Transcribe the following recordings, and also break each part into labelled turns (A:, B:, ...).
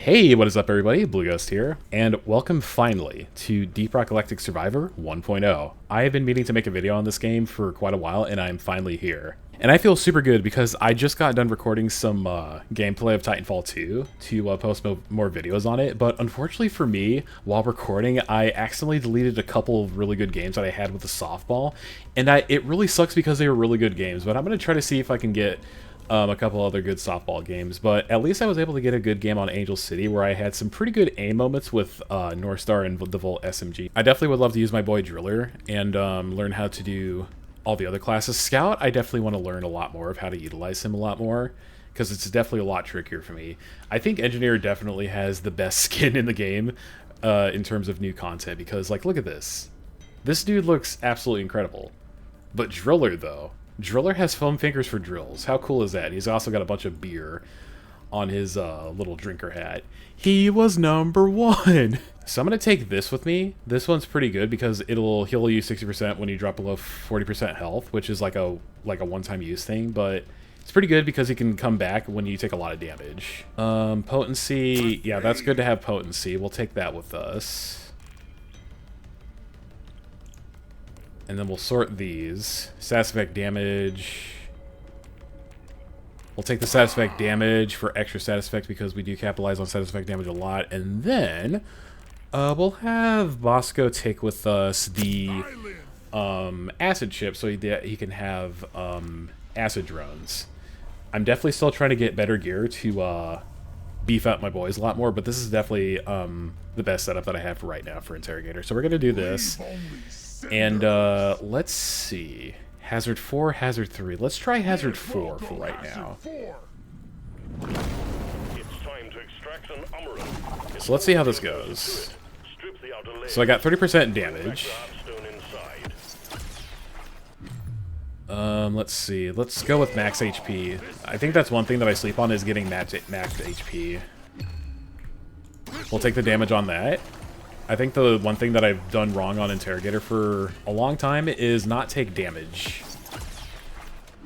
A: Hey, what is up everybody? Blue Ghost here, and welcome finally to Deep Rock Galactic Survivor 1.0. I have been meaning to make a video on this game for quite a while, and I'm finally here. And I feel super good because I just got done recording some gameplay of Titanfall 2 to post more videos on it, but unfortunately for me, while recording, I accidentally deleted a couple of really good games that I had with the softball, and it really sucks because they were really good games, but I'm going to try to see if I can get a couple other good softball games, but at least I was able to get a good game on Angel City where I had some pretty good aim moments with North Star and the Volt SMG. I definitely would love to use my boy Driller and learn how to do all the other classes. Scout, I definitely want to learn a lot more of how to utilize him a lot more, because it's definitely a lot trickier for me. I think Engineer definitely has the best skin in the game in terms of new content, because, like, look at this. This dude looks absolutely incredible. But Driller, though. Driller has foam fingers for drills. How cool is that? He's also got a bunch of beer on his little drinker hat. He was #1. So I'm going to take this with me. This one's pretty good because it'll heal you 60% when you drop below 40% health, which is like a one-time use thing, but it's pretty good because he can come back when you take a lot of damage. Potency, yeah, that's good to have potency. We'll take that with us. And then we'll sort these. Status effect damage. We'll take the status effect damage for extra status effect because we do capitalize on status effect damage a lot. And then we'll have Bosco take with us the acid chip so he can have acid drones. I'm definitely still trying to get better gear to beef up my boys a lot more, but this is definitely the best setup that I have for right now for Interrogator. So we're going to do this. And let's see. Hazard 4, Hazard 3. Let's try Hazard 4 for right now. So let's see how this goes. So I got 30% damage. Let's see. Let's go with max HP. I think that's one thing that I sleep on is getting max HP. We'll take the damage on that. I think the one thing that I've done wrong on Interrogator for a long time is not take damage,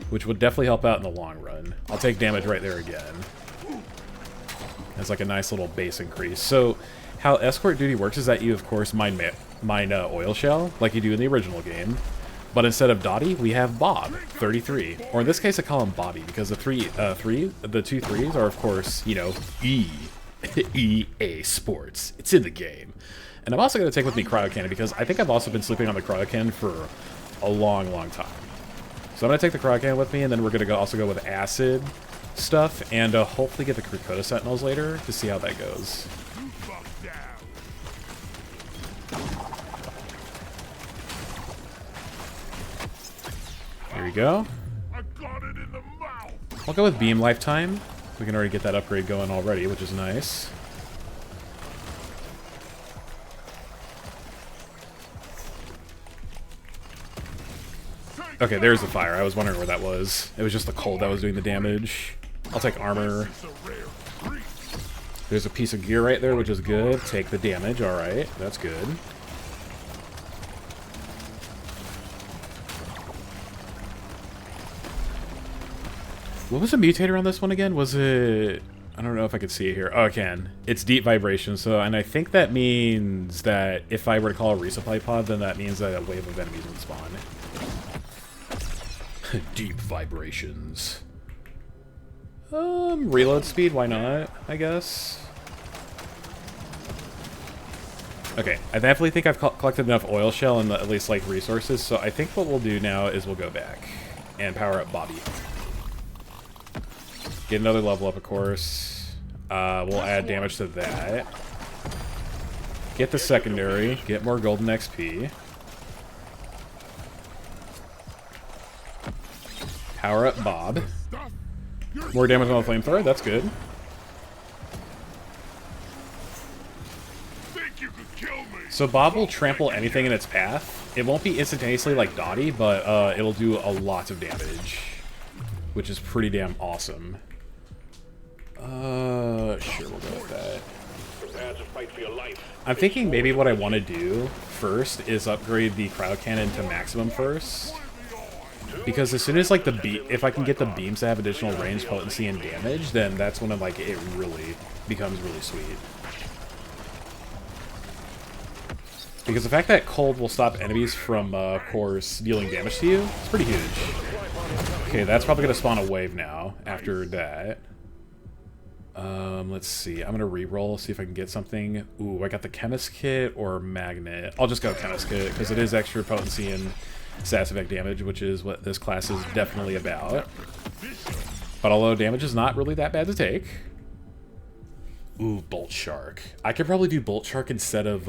A: which would definitely help out in the long run. I'll take damage right there again. It's like a nice little base increase. So how Escort duty works is that you, of course, mine oil shell, like you do in the original game. But instead of Dottie, we have Bob, 33. Or in this case, I call him Bobby, because the two threes are, of course, you know, EA Sports. It's in the game. And I'm also going to take with me Cryo Cannon because I think I've also been sleeping on the Cryo Cannon for a long, long time. So I'm going to take the Cryo Cannon with me, and then we're going to also go with Acid stuff, and hopefully get the Krakoa Sentinels later to see how that goes. There we go. I'll go with Beam Lifetime. We can already get that upgrade going already, which is nice. Okay, there's the fire. I was wondering where that was. It was just the cold that was doing the damage. I'll take armor. There's a piece of gear right there, which is good. Take the damage. Alright, that's good. What was the mutator on this one again? Was it... I don't know if I could see it here. Oh, I can. It's deep vibration, so... And I think that means that if I were to call a resupply pod, then that means that a wave of enemies would spawn. Deep vibrations. Reload speed, why not, I guess? Okay, I definitely think I've collected enough oil shell and at least, like, resources, so I think what we'll do now is we'll go back and power up Bobby. Get another level up, of course. We'll add damage to that. Get the secondary, get more golden XP. Power up Bob. More damage on the flamethrower, that's good. So Bob will trample anything in its path. It won't be instantaneously like Dottie, but it'll do a lot of damage, which is pretty damn awesome. Sure, we'll go with that. I'm thinking maybe what I want to do first is upgrade the Cryo Cannon to maximum first. Because as soon as like if I can get the beams to have additional range, potency, and damage, then that's when like it really becomes really sweet. Because the fact that cold will stop enemies from, of course, dealing damage to you, it's pretty huge. Okay, that's probably gonna spawn a wave now after that. Let's see. I'm gonna re-roll, see if I can get something. Ooh, I got the chemist kit or magnet. I'll just go chemist kit because it is extra potency and status effect damage, which is what this class is definitely about. But although damage is not really that bad to take. Ooh, Bolt Shark. I could probably do Bolt Shark instead of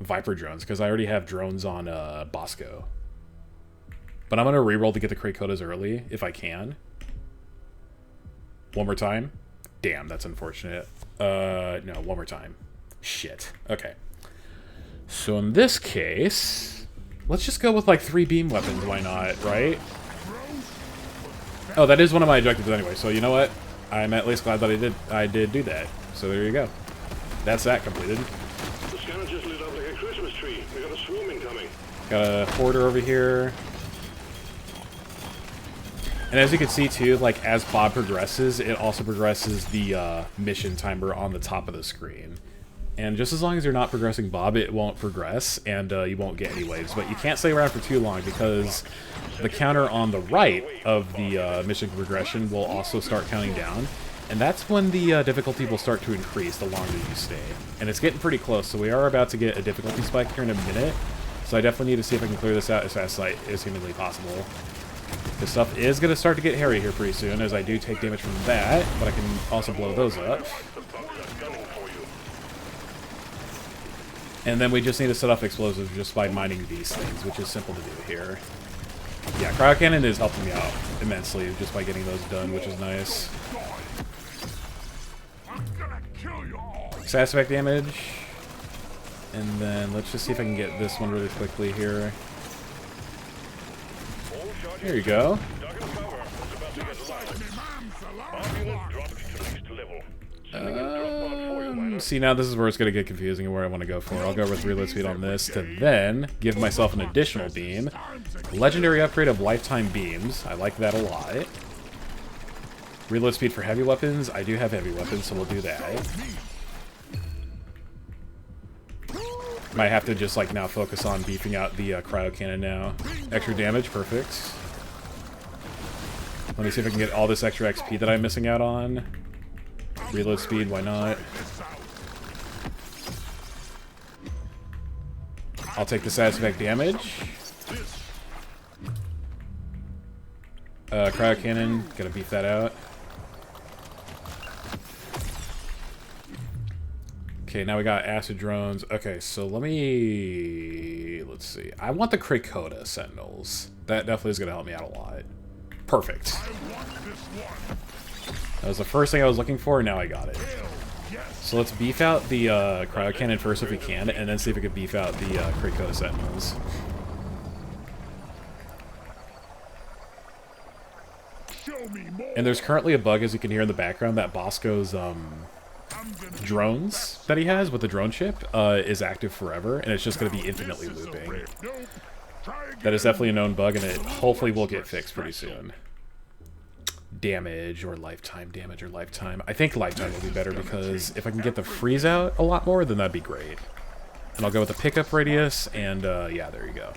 A: Viper drones because I already have drones on Bosco. But I'm gonna re-roll to get the Krakotas early if I can. One more time. Damn, that's unfortunate. No, one more time. Shit. Okay. So in this case, let's just go with like 3 beam weapons. Why not, right? Oh, that is one of my objectives anyway. So you know what? I'm at least glad that I did do that. So there you go. That's that completed.
B: The scanner just lit up like a Christmas tree. We got a swarm incoming.
A: Got a hoarder over here. And as you can see too, like as Bob progresses, it also progresses the mission timer on the top of the screen. And just as long as you're not progressing Bob, it won't progress, and you won't get any waves. But you can't stay around for too long because the counter on the right of the mission progression will also start counting down. And that's when the difficulty will start to increase the longer you stay. And it's getting pretty close, so we are about to get a difficulty spike here in a minute. So I definitely need to see if I can clear this out as fast as humanly possible. This stuff is going to start to get hairy here pretty soon, as I do take damage from that, but I can also blow those up. And then we just need to set off explosives just by mining these things, which is simple to do here. Yeah, Cryo Cannon is helping me out immensely just by getting those done, which is nice. Status effect damage. And then let's just see if I can get this one really quickly here. Here you go. See, now this is where it's going to get confusing and where I want to go for. I'll go with reload speed on this to then give myself an additional beam. Legendary upgrade of lifetime beams. I like that a lot. Reload speed for heavy weapons. I do have heavy weapons, so we'll do that. Might have to just like now focus on beefing out the cryo cannon now. Extra damage, perfect. Let me see if I can get all this extra XP that I'm missing out on. Reload speed, why not? I'll take the status effect damage. Cryo cannon, gotta beef that out. Okay, now we got acid drones. Okay, so let's see. I want the Krakota Sentinels. That definitely is gonna help me out a lot. Perfect. That was the first thing I was looking for, and now I got it. So let's beef out the cryo cannon first if we can, and then see if we can beef out the Krakota Sentinels. And there's currently a bug, as you can hear in the background, that Bosco's drones that he has with the drone ship is active forever, and it's just going to be infinitely looping. That is definitely a known bug, and it hopefully will get fixed pretty soon. Damage or lifetime. I think lifetime will be better because if I can get the freeze out a lot more, then that'd be great. And I'll go with the pickup radius, and yeah, there you go.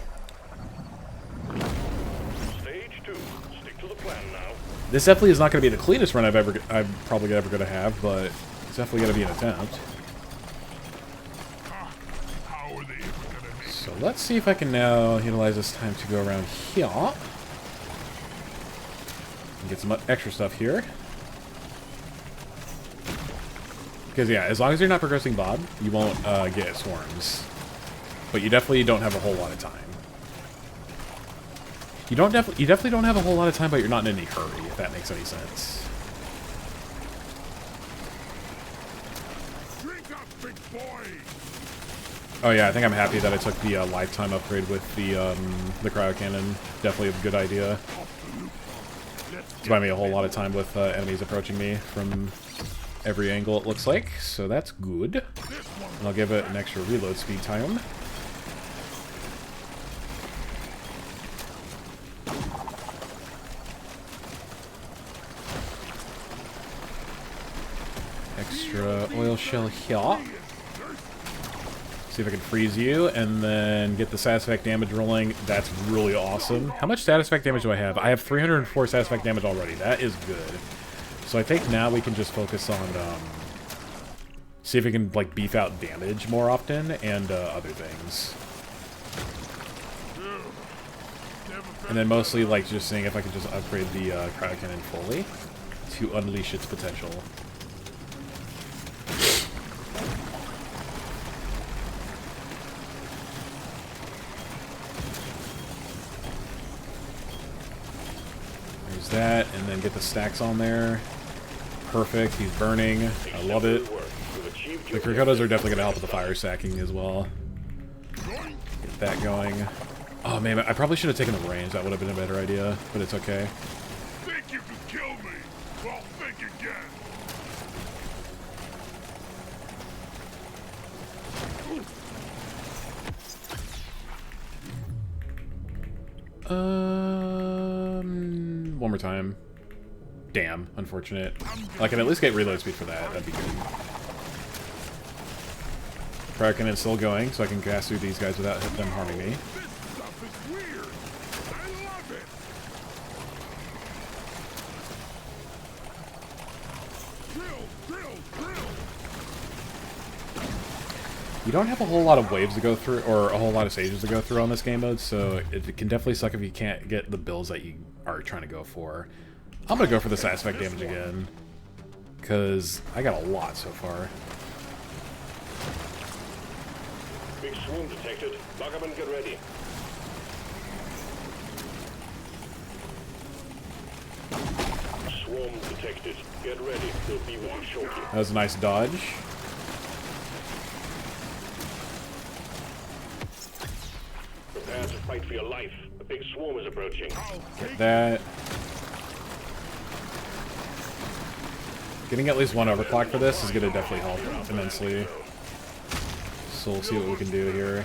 B: Stage 2. Stick to the plan now.
A: This definitely is not going to be the cleanest run I'm probably ever going to have, but it's definitely going to be an attempt. So let's see if I can now utilize this time to go around here. And get some extra stuff here. Because yeah, as long as you're not progressing Bob, you won't get swarms. But you definitely don't have a whole lot of time. You definitely don't have a whole lot of time, but you're not in any hurry, if that makes any sense. Oh yeah, I think I'm happy that I took the lifetime upgrade with the cryo cannon. Definitely a good idea. It's buying me a whole lot of time with enemies approaching me from every angle, it looks like. So that's good. And I'll give it an extra reload speed time. Extra oil shell here. See if I can freeze you, and then get the status effect damage rolling. That's really awesome. How much status effect damage do I have? I have 304 status effect damage already. That is good. So I think now we can just focus on, see if we can, like, beef out damage more often, and other things. And then mostly, like, just seeing if I can just upgrade the cryo cannon fully to unleash its potential. There's that, and then get the stacks on there. Perfect, he's burning. I love it. The Krakotas are definitely going to help with the fire stacking as well. Get that going. Oh man, I probably should have taken the range. That would have been a better idea, but it's okay.
C: Think you can kill me? Well, think again.
A: One more time. Damn, unfortunate. I can at least get reload speed for that. That'd be good. Cryo cannon's still going, so I can gas through these guys without them harming me.
C: This stuff is weird. I love it. Drill.
A: You don't have a whole lot of waves to go through, or a whole lot of stages to go through on this game mode, so it can definitely suck if you can't get the builds that you are trying to go for. I'm gonna go for the status effect damage again, because I got a lot so far.
B: Big swarm detected. Lock up and get ready. Swarm detected. Get ready. There'll be one shortly.
A: That was a nice dodge.
B: Prepare to fight for your life. A big swarm is approaching.
A: Get that. Getting at least one overclock for this is going to definitely help immensely. So we'll see what we can do here.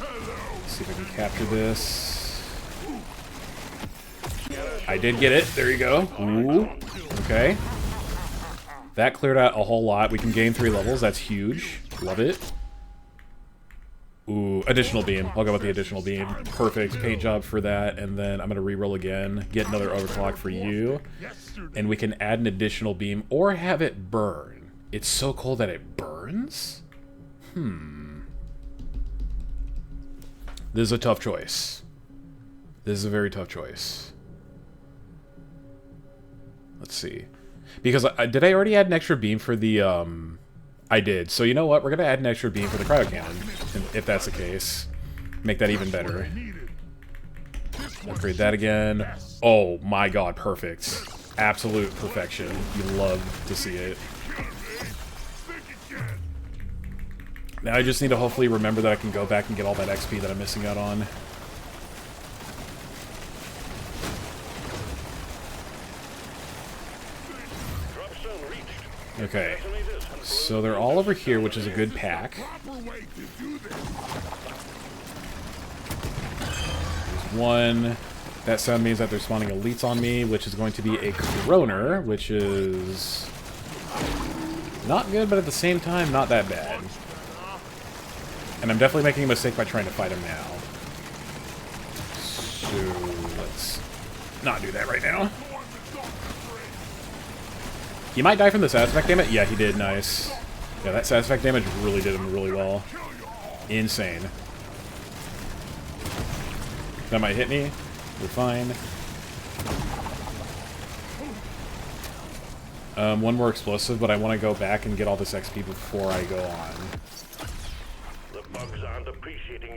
A: Let's see if I can capture this. I did get it. There you go. Ooh. Okay. That cleared out a whole lot. We can gain 3 levels. That's huge. Love it. Ooh, additional beam. I'll go with the additional beam. Perfect. Paint job for that. And then I'm going to reroll again. Get another overclock for you. And we can add an additional beam or have it burn. It's so cold that it burns? This is a tough choice. This is a very tough choice. Let's see. Because did I already add an extra beam for the, I did. So you know what? We're going to add an extra beam for the cryo cannon, if that's the case. Make that even better. Upgrade that again. Oh my god, perfect. Absolute perfection. You love to see it. Now I just need to hopefully remember that I can go back and get all that XP that I'm missing out on. Okay. So they're all over here, which is a good pack. There's one. That sound means that they're spawning elites on me, which is going to be a Kroner, which is not good, but at the same time, not that bad. And I'm definitely making a mistake by trying to fight him now. So let's not do that right now. He might die from the status effect damage. Yeah, he did. Nice. Yeah, that status effect damage really did him really well. Insane. That might hit me. We're fine. One more explosive, but I want to go back and get all this XP before I go on.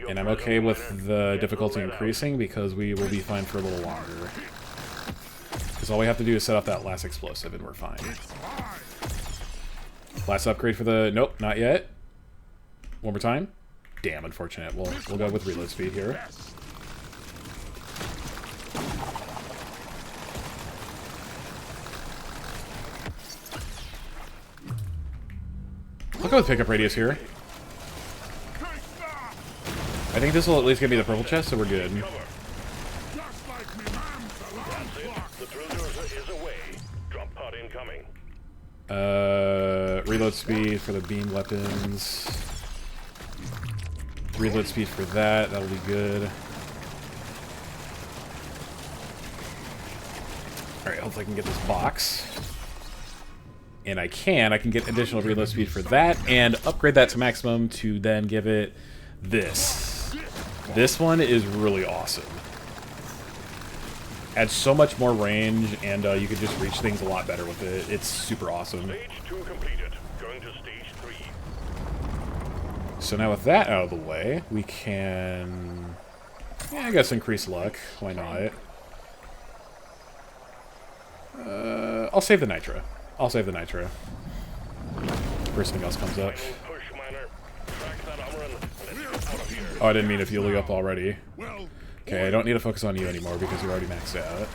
A: And I'm okay with the difficulty increasing because we will be fine for a little longer. Because all we have to do is set up that last explosive and we're fine. Last upgrade for the... Nope, not yet. One more time. Damn, unfortunate. We'll go with reload speed here. I'll go with pickup radius here. I think this will at least give me the purple chest, so we're good.
B: The drill dozer is away. Drop pod incoming.
A: Reload speed for the beam weapons. Reload speed for that. That'll be good. Alright, hopefully I can get this box. And I can get additional reload speed for that and upgrade that to maximum to then give it this. This one is really awesome. Adds so much more range, and you can just reach things a lot better with it. It's super awesome.
B: Stage 2 completed. Going to stage 3.
A: So now with that out of the way, we can... yeah, I guess increase luck. Why not? I'll save the nitro. I'll save the nitro. First thing else comes up.
B: Push, miner. Track that armor and let's get out of here.
A: Oh, I didn't mean to fuel you up already.
C: Well,
A: Okay, I don't need to focus on you anymore because you're already maxed out.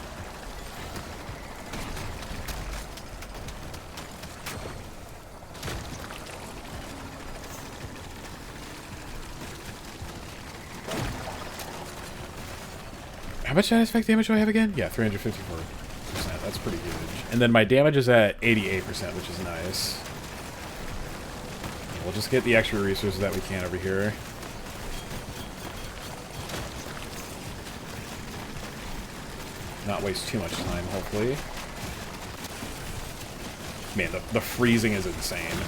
A: How much effect damage do I have again? Yeah, 354%. That's pretty huge. And then my damage is at 88%, which is nice. We'll just get the extra resources that we can over here. Not waste too much time, hopefully. Man, the freezing is insane.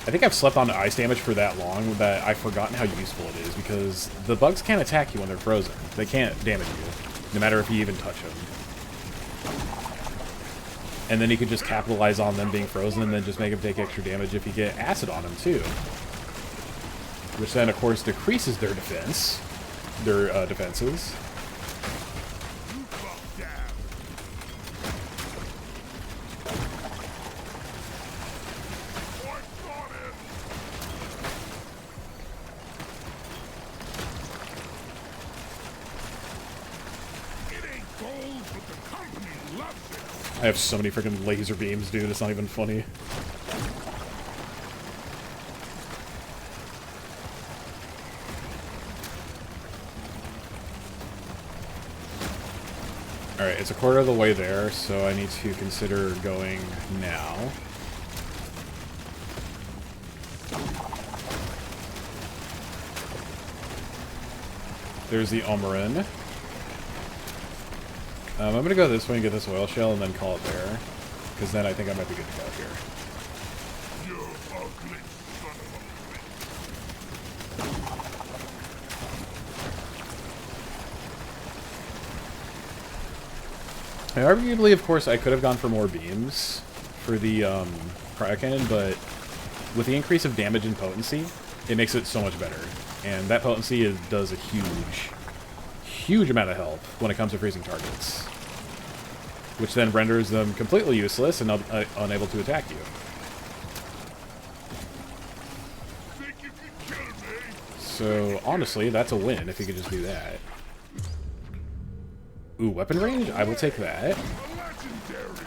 A: I think I've slept on ice damage for that long that I've forgotten how useful it is, because the bugs can't attack you when they're frozen. They can't damage you, no matter if you even touch them. And then you can just capitalize on them being frozen and then just make them take extra damage if you get acid on them, too. Which then, of course, decreases their defense. Their defenses. I have so many freaking laser beams, dude. It's not even funny. Alright, it's a quarter of the way there, so I need to consider going now. There's the Omarin. I'm going to go this way and get this oil shell and then call it there. Because then I think I might be good to go here.
C: you ugly son of a bitch.
A: Arguably, of course, I could have gone for more beams for the cryo cannon, but with the increase of damage and potency, it makes it so much better. And that potency does a huge amount of help when it comes to freezing targets. Which then renders them completely useless and unable to attack you.
C: Think you can kill me?
A: So, honestly, that's a win if you could just do that. Ooh, weapon range? I will take that.
C: A legendary.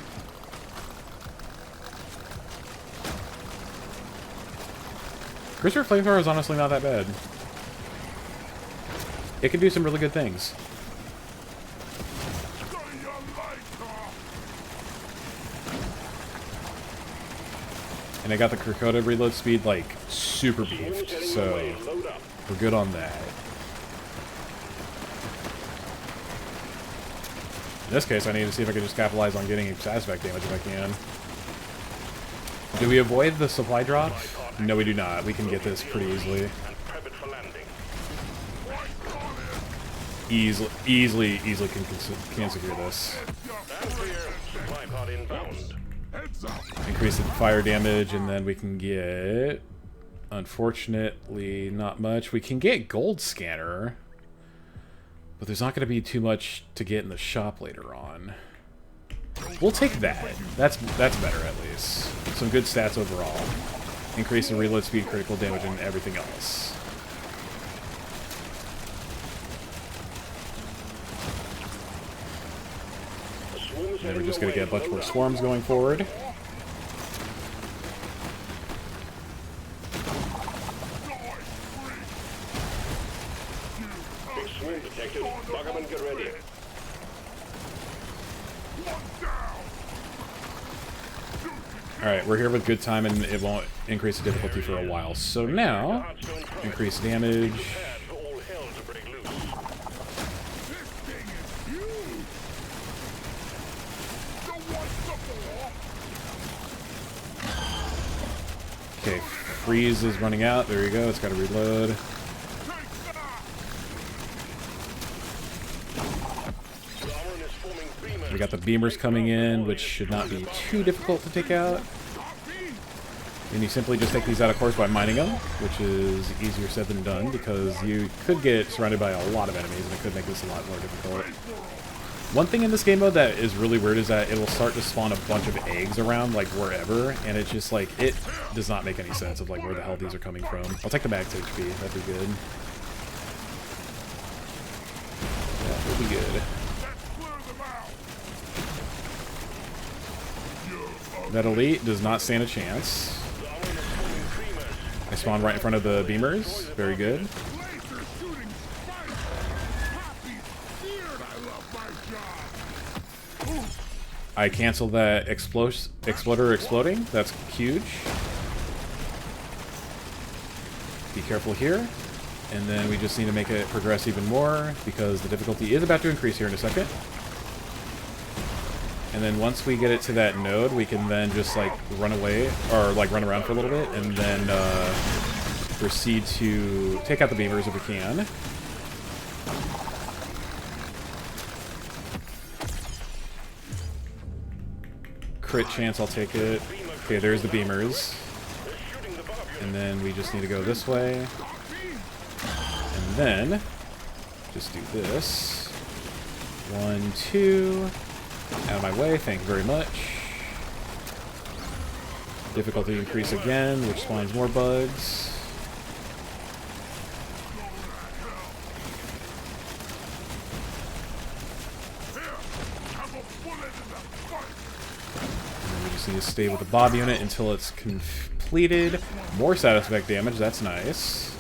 A: Cruiser Flamethrower is honestly not that bad. It can do some really good things.
C: Study your life, huh?
A: And I got the Krakoda reload speed, like, super beefed, so
B: Load up.
A: we're good on that. In this case, I need to see if I can just capitalize on getting satisfact damage if I can. Do we avoid the supply drop? No, we do not. We can get this pretty easily.
B: And prep it for landing.
A: Easily can secure this.
B: And clear. Supply pod inbound.
C: Heads up.
A: Increase the fire damage, and then we can get... Unfortunately, not much. We can get Gold Scanner, but there's not going to be too much to get in the shop later on. We'll take that. That's better, at least. Some good stats overall. Increase in reload speed, critical damage, and everything else. And then we're just going to get a bunch more swarms going forward.
B: Big swarm detected. Buggerman, get ready.
C: One down.
A: Alright, we're here with good time and it won't increase the difficulty for a while. So now, increase damage. Okay, freeze is running out. There you go, it's got to reload. We got the beamers coming in, which should not be too difficult to take out. And you simply just take these out of course by mining them, which is easier said than done, because you could get surrounded by a lot of enemies, and it could make this a lot more difficult. One thing in this game mode that is really weird is that it will start to spawn a bunch of eggs around, like, wherever, and it's just, like, it does not make any sense of, like, where the hell these are coming from. I'll take the max HP, that'd be good. That would be good. That elite does not stand a chance. I spawn right in front of the beamers. Very good. I cancel that exploder exploding. That's huge. Be careful here. And then we just need to make it progress even more because the difficulty is about to increase here in a second. And then once we get it to that node, we can then just like run away, or like run around for a little bit, and then proceed to take out the beamers if we can. Crit chance, I'll take it. Okay, there's the beamers. And then we just need to go this way. And then just do this. 1, 2... Out of my way, thank you very much. Difficulty increase again, which spawns more bugs. And we just need to stay with the Bob unit until it's completed. More status effect damage, that's nice.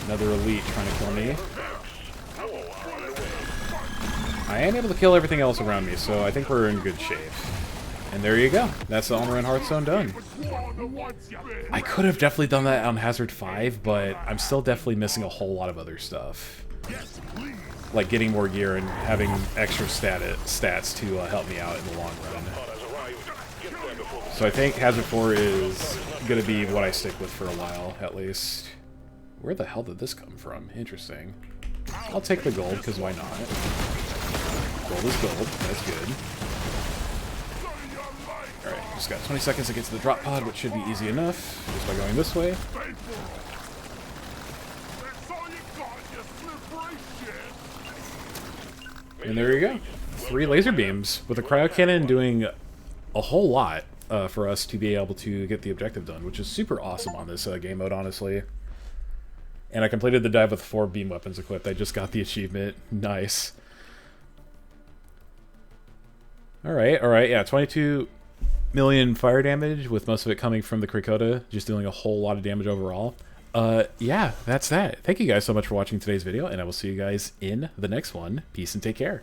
A: Another elite trying to kill me. I am able to kill everything else around me, so I think we're in good shape. And there you go. That's the Armor and Hearthstone done. I could have definitely done that on Hazard 5, but I'm still definitely missing a whole lot of other stuff. Like getting more gear and having extra stats to help me out in the long run. So I think Hazard 4 is going to be what I stick with for a while, at least. Where the hell did this come from? Interesting. I'll take the gold, because why not? Gold is gold. That's good. Alright, just got 20 seconds to get to the drop pod, which should be easy enough, just by going this way. And there you go. 3 laser beams, with the cryo cannon doing a whole lot for us to be able to get the objective done, which is super awesome on this game mode, honestly. And I completed the dive with 4 beam weapons equipped. I just got the achievement. Nice. Alright, yeah, 22 million fire damage, with most of it coming from the Krakota, just dealing a whole lot of damage overall. Yeah, that's that. Thank you guys so much for watching today's video, and I will see you guys in the next one. Peace and take care.